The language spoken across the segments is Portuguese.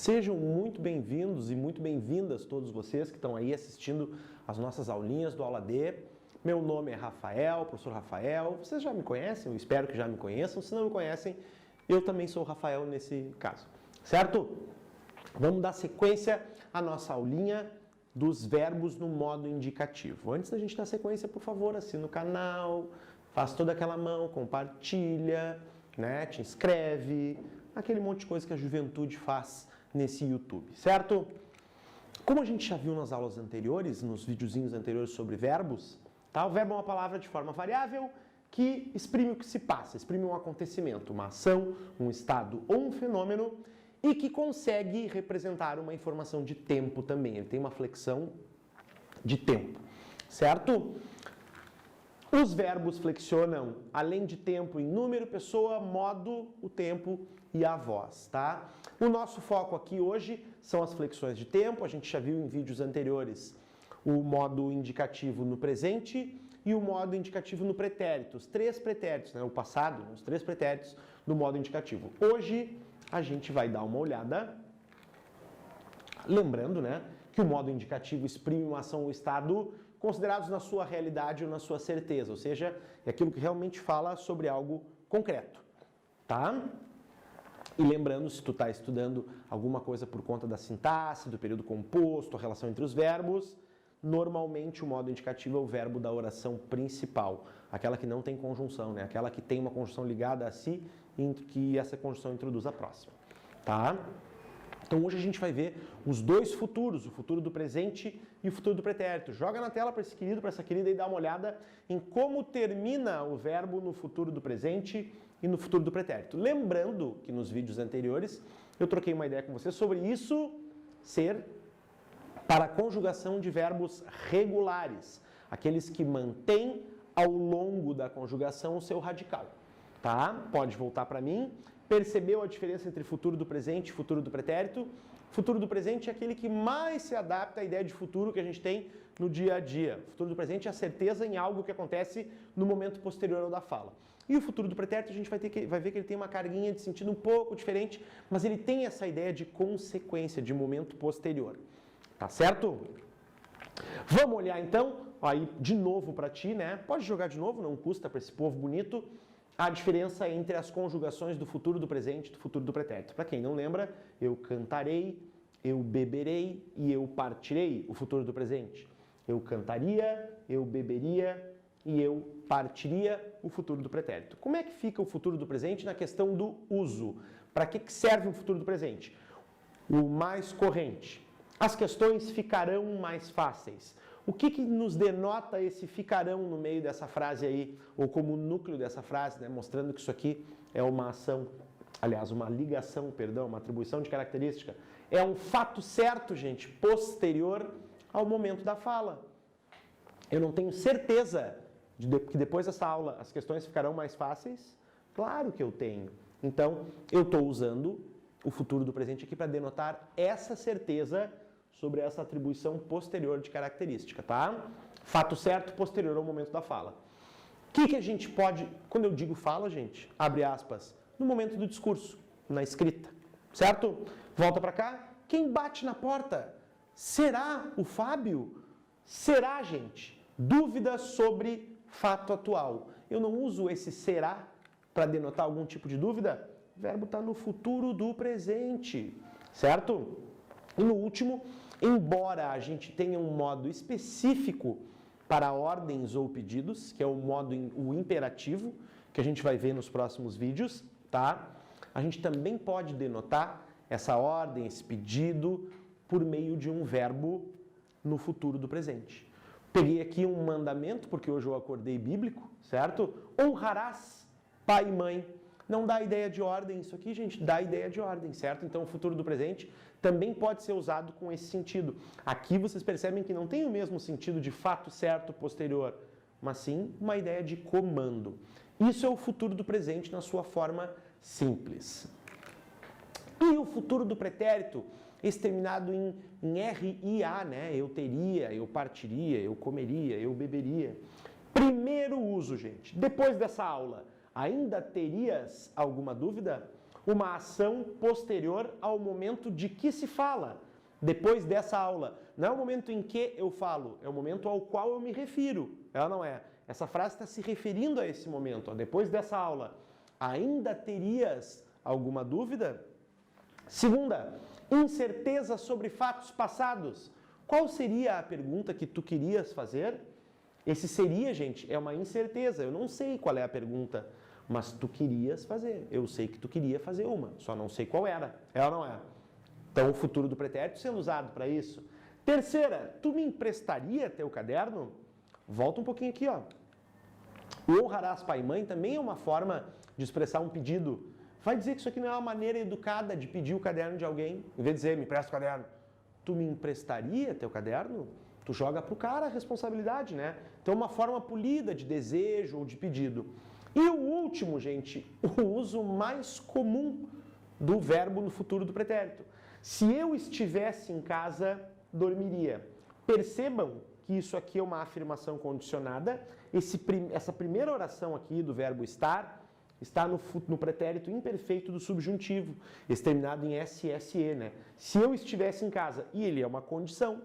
Sejam muito bem-vindos e muito bem-vindas todos vocês que estão aí assistindo as nossas aulinhas do Aula D. Meu nome é Rafael, professor Rafael. Vocês já me conhecem? Eu espero que já me conheçam. Se não me conhecem, eu também sou o Rafael nesse caso, certo? Vamos dar sequência à nossa aulinha dos verbos no modo indicativo. Antes da gente dar sequência, por favor, assina o canal, faz toda aquela mão, compartilha, né? Te inscreve, aquele monte de coisa que a juventude faz nesse YouTube, certo? Como a gente já viu nas aulas anteriores, nos videozinhos anteriores sobre verbos, tá? O verbo é uma palavra de forma variável que exprime o que se passa, exprime um acontecimento, uma ação, um estado ou um fenômeno e que consegue representar uma informação de tempo também. Ele tem uma flexão de tempo, certo? Os verbos flexionam, além de tempo, em número, pessoa, modo, o tempo e a voz, tá? O nosso foco aqui hoje são as flexões de tempo. A gente já viu em vídeos anteriores o modo indicativo no presente e o modo indicativo no pretérito. Os três pretéritos, né? O passado, os três pretéritos do modo indicativo. Hoje a gente vai dar uma olhada, lembrando, né, que o modo indicativo exprime uma ação ou estado considerados na sua realidade ou na sua certeza, ou seja, é aquilo que realmente fala sobre algo concreto, tá? E lembrando, se tu está estudando alguma coisa por conta da sintaxe, do período composto, a relação entre os verbos, normalmente o modo indicativo é o verbo da oração principal, aquela que não tem conjunção, né? Aquela que tem uma conjunção ligada a si e que essa conjunção introduz a próxima, tá? Então hoje a gente vai ver os dois futuros, o futuro do presente e o futuro do pretérito. Joga na tela para esse querido, para essa querida e dá uma olhada em como termina o verbo no futuro do presente e no futuro do pretérito. Lembrando que nos vídeos anteriores eu troquei uma ideia com você sobre isso ser para a conjugação de verbos regulares, aqueles que mantêm ao longo da conjugação o seu radical, tá? Pode voltar para mim. Percebeu a diferença entre futuro do presente e futuro do pretérito? Futuro do presente é aquele que mais se adapta à ideia de futuro que a gente tem no dia a dia. O futuro do presente é a certeza em algo que acontece no momento posterior ao da fala. E o futuro do pretérito a gente vai ver que ele tem uma carguinha de sentido um pouco diferente, mas ele tem essa ideia de consequência, de momento posterior. Tá certo? Vamos olhar então, aí de novo para ti, né? Pode jogar de novo, não custa para esse povo bonito. A diferença entre as conjugações do futuro do presente e do futuro do pretérito. Para quem não lembra, eu cantarei, eu beberei e eu partirei, o futuro do presente. Eu cantaria, eu beberia e eu partiria, o futuro do pretérito. Como é que fica o futuro do presente na questão do uso? Para que serve o futuro do presente? O mais corrente. As questões ficarão mais fáceis. O que nos denota esse ficarão no meio dessa frase aí, ou como núcleo dessa frase, né? Mostrando que isso aqui é uma ação, aliás, uma ligação, perdão, uma atribuição de característica. É um fato certo, gente, posterior ao momento da fala. Eu não tenho certeza de que depois dessa aula as questões ficarão mais fáceis? Claro que eu tenho. Então, eu estou usando o futuro do presente aqui para denotar essa certeza sobre essa atribuição posterior de característica, tá? Fato certo posterior ao momento da fala. O que a gente pode, quando eu digo fala, gente, abre aspas, no momento do discurso, na escrita, certo? Volta para cá. Quem bate na porta? Será o Fábio? Será, gente? Dúvida sobre fato atual. Eu não uso esse será para denotar algum tipo de dúvida. O verbo está no futuro do presente, certo? E no último, embora a gente tenha um modo específico para ordens ou pedidos, que é o imperativo, que a gente vai ver nos próximos vídeos, tá? A gente também pode denotar essa ordem, esse pedido, por meio de um verbo no futuro do presente. Peguei aqui um mandamento, porque hoje eu acordei bíblico, certo? Honrarás pai e mãe. Não dá ideia de ordem isso aqui, gente, dá ideia de ordem, certo? Então o futuro do presente também pode ser usado com esse sentido. Aqui vocês percebem que não tem o mesmo sentido de fato certo posterior, mas sim uma ideia de comando. Isso é o futuro do presente na sua forma simples. E o futuro do pretérito, exterminado em RIA, né? Eu teria, eu partiria, eu comeria, eu beberia. Primeiro uso, gente. Depois dessa aula, ainda terias alguma dúvida? uma ação posterior ao momento de que se fala, depois dessa aula. Não é o momento em que eu falo, é o momento ao qual eu me refiro. Ela não é. Essa frase está se referindo a esse momento, ó, depois dessa aula. Ainda terias alguma dúvida? Segunda, incerteza sobre fatos passados. Qual seria a pergunta que tu querias fazer? Esse seria, gente, é uma incerteza. Eu não sei qual é a pergunta, mas tu querias fazer. Eu sei que tu queria fazer uma, só não sei qual era. É ou não é? Então, o futuro do pretérito sendo usado para isso. Terceira, tu me emprestaria teu caderno? Volta um pouquinho aqui, ó. O honrarás pai e mãe também é uma forma de expressar um pedido. Vai dizer que isso aqui não é uma maneira educada de pedir o caderno de alguém. Em vez de dizer, me empresta o caderno. Tu me emprestaria teu caderno? Tu joga pro cara a responsabilidade, né? Então, uma forma polida de desejo ou de pedido. E o último, gente, o uso mais comum do verbo no futuro do pretérito. Se eu estivesse em casa, dormiria. Percebam que isso aqui é uma afirmação condicionada. Essa primeira oração aqui do verbo estar está no pretérito imperfeito do subjuntivo, esse terminado em SSE, né? Se eu estivesse em casa, e ele é uma condição.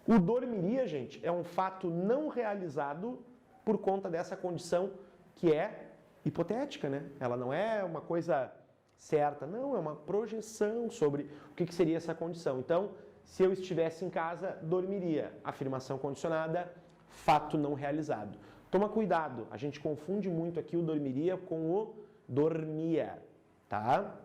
O dormiria, gente, é um fato não realizado por conta dessa condição que é hipotética, né? Ela não é uma coisa certa, não, é uma projeção sobre o que seria essa condição. Então, se eu estivesse em casa, dormiria. Afirmação condicionada, fato não realizado. Toma cuidado, a gente confunde muito aqui o dormiria com o dormia, tá?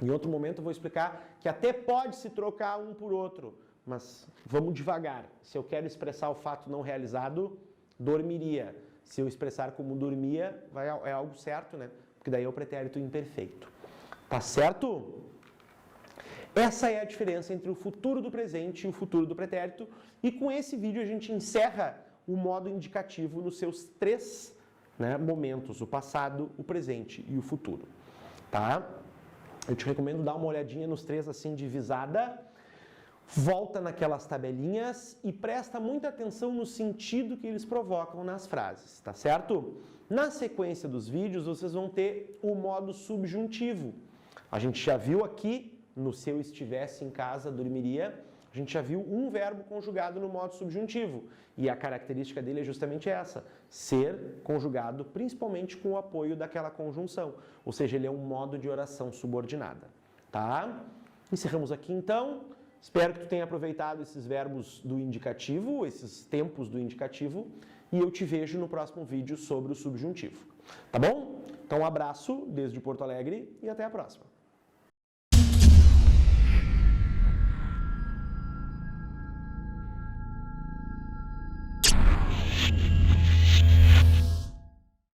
Em outro momento eu vou explicar que até pode se trocar um por outro, mas vamos devagar. Se eu quero expressar o fato não realizado, dormiria. Se eu expressar como dormia, é algo certo, né? Porque daí é o pretérito imperfeito. Tá certo? Essa é a diferença entre o futuro do presente e o futuro do pretérito. E com esse vídeo a gente encerra o modo indicativo nos seus três, né, momentos, o passado, o presente e o futuro. Tá? Eu te recomendo dar uma olhadinha nos três assim de visada. Volta naquelas tabelinhas e presta muita atenção no sentido que eles provocam nas frases, tá certo? Na sequência dos vídeos, vocês vão ter o modo subjuntivo. A gente já viu aqui, no se eu estivesse em casa, dormiria, a gente já viu um verbo conjugado no modo subjuntivo. E a característica dele é justamente essa, ser conjugado principalmente com o apoio daquela conjunção. Ou seja, ele é um modo de oração subordinada, tá? Encerramos aqui então. Espero que tu tenha aproveitado esses verbos do indicativo, esses tempos do indicativo, e eu te vejo no próximo vídeo sobre o subjuntivo. Tá bom? Então um abraço desde Porto Alegre e até a próxima.